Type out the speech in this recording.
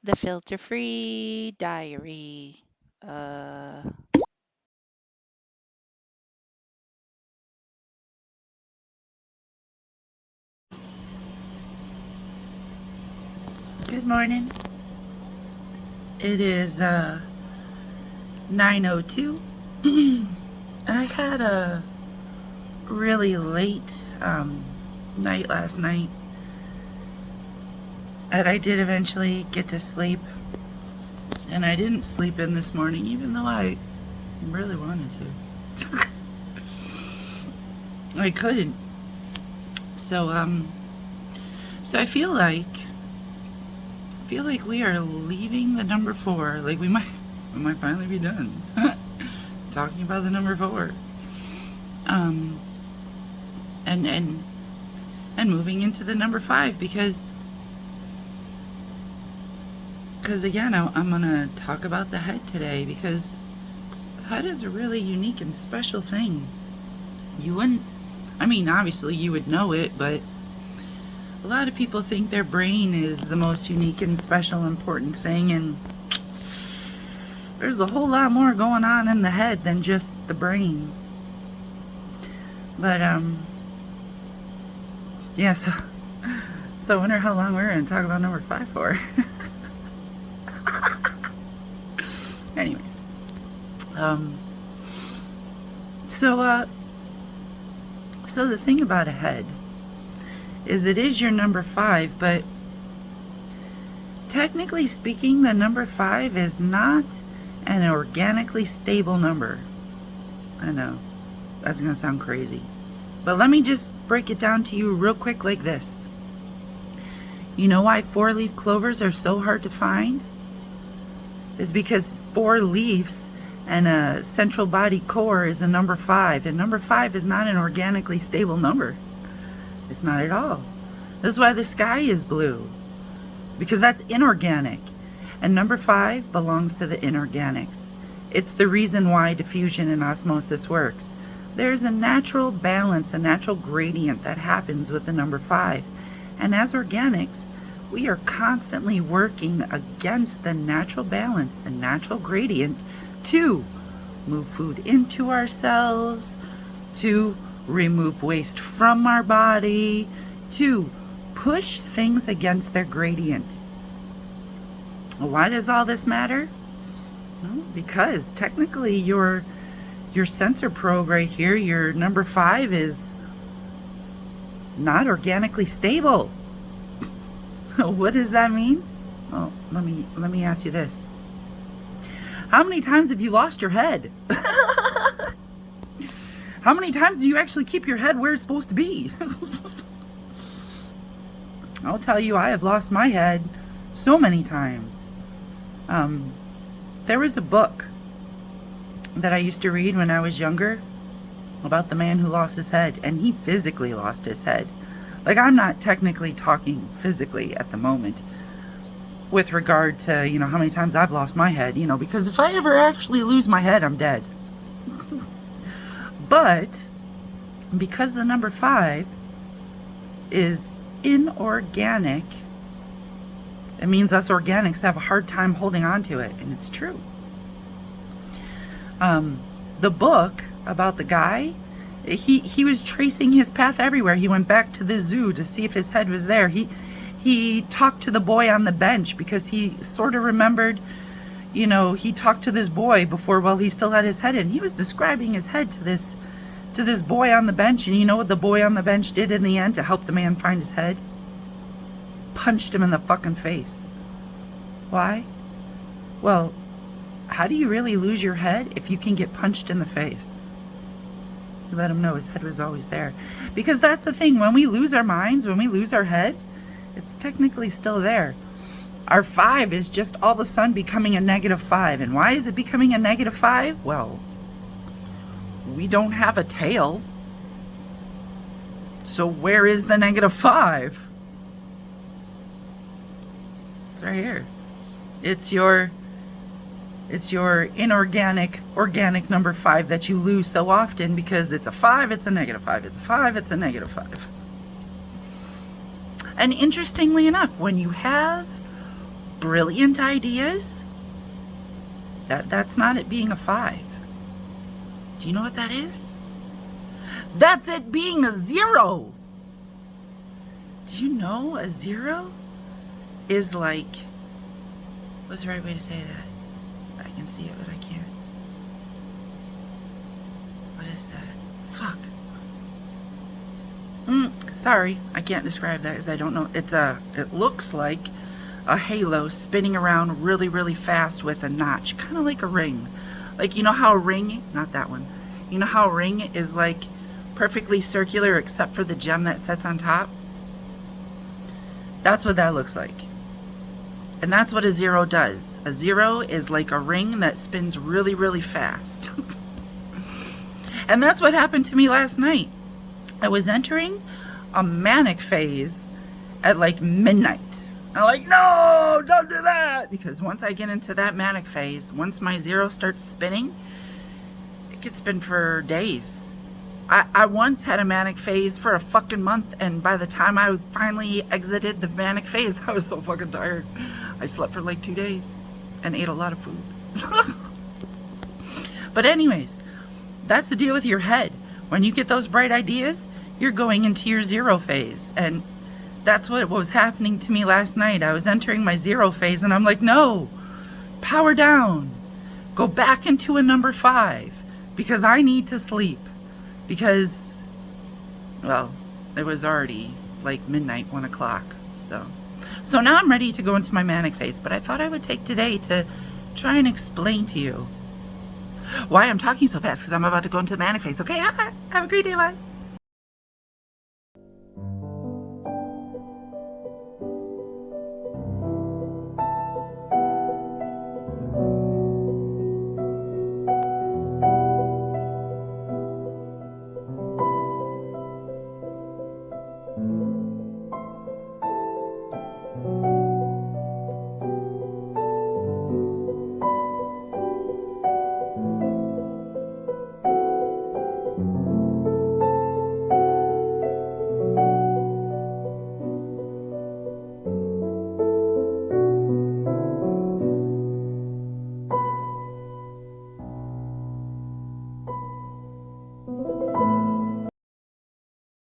The filter-free diary. Uh, Good morning. It is 9:02. I had a really late night last night, and I did eventually get to sleep. And I didn't sleep in this morning, even though I really wanted to. I couldn't. So so I feel like we are leaving the number 4. Like we might finally be done talking about the number 4. And moving into the number 5 because again, I'm gonna talk about the head today, because the head is a really unique and special thing. Obviously you would know it, but a lot of people think their brain is the most unique and special, important thing, and there's a whole lot more going on in the head than just the brain. But yeah, so I wonder how long we're gonna talk about number 5 for. Anyways, so the thing about a head is it is your number 5, but technically speaking, the number 5 is not an organically stable number. I know, that's gonna sound crazy, but let me just break it down to you real quick like this. You know why 4-leaf clovers are so hard to find? Is because 4 leaves and a central body core is a number 5, and number 5 is not an organically stable number. It's not at all. This is why the sky is blue, because that's inorganic, and number 5 belongs to the inorganics. It's the reason why diffusion and osmosis works. There's a natural balance, a natural gradient that happens with the number 5, and as organics, we are constantly working against the natural balance and natural gradient to move food into our cells, to remove waste from our body, to push things against their gradient. Why does all this matter? Well, because technically your sensor probe right here, your number 5, is not organically stable. What does that mean? Well, let me ask you this. How many times have you lost your head? How many times do you actually keep your head where it's supposed to be? I'll tell you, I have lost my head so many times. There was a book that I used to read when I was younger about the man who lost his head, and he physically lost his head. Like, I'm not technically talking physically at the moment with regard to, how many times I've lost my head, because if I ever actually lose my head, I'm dead. But because the number 5 is inorganic, it means us organics have a hard time holding on to it, and it's true. The book about the guy, he was tracing his path everywhere. He went back to the zoo to see if his head was there. He talked to the boy on the bench because he sort of remembered, he talked to this boy before while he still had his head in. He was describing his head to this boy on the bench, and you know what the boy on the bench did in the end to help the man find his head? Punched him in the fucking face. Why? Well, how do you really lose your head if you can get punched in the face? You let him know his head was always there. Because that's the thing, when we lose our minds, when we lose our heads, it's technically still there. Our 5 is just all of a sudden becoming a -5. And why is it becoming a -5? Well, we don't have a tail. So where is the -5? It's right here. It's your inorganic, organic number 5 that you lose so often, because it's a 5, it's a -5. It's a 5, it's a -5. And interestingly enough, when you have brilliant ideas, that's not it being a 5. Do you know what that is? That's it being a 0. Do you know a 0 is like, what's the right way to say that? I can see it, but I can't. What is that? Fuck. Sorry, I can't describe that because I don't know. It looks like a halo spinning around really, really fast with a notch, kind of like a ring. Like, you know how a ring, not that one, you know how a ring is like perfectly circular except for the gem that sits on top? That's what that looks like. And that's what a 0 does. A 0 is like a ring that spins really, really fast. And that's what happened to me last night. I was entering a manic phase at like midnight. I'm like, no, don't do that. Because once I get into that manic phase, once my 0 starts spinning, it could spin for days. I once had a manic phase for a fucking month, and by the time I finally exited the manic phase, I was so fucking tired. I slept for like 2 days and ate a lot of food. But anyways, that's the deal with your head. When you get those bright ideas, you're going into your 0 phase. And that's what was happening to me last night. I was entering my 0 phase, and I'm like, no, power down. Go back into a number 5 because I need to sleep. Because, well, it was already like midnight, 1 o'clock. So now I'm ready to go into my manic phase. But I thought I would take today to try and explain to you why I'm talking so fast, because I'm about to go into the manic phase. Okay, have a great day, bye.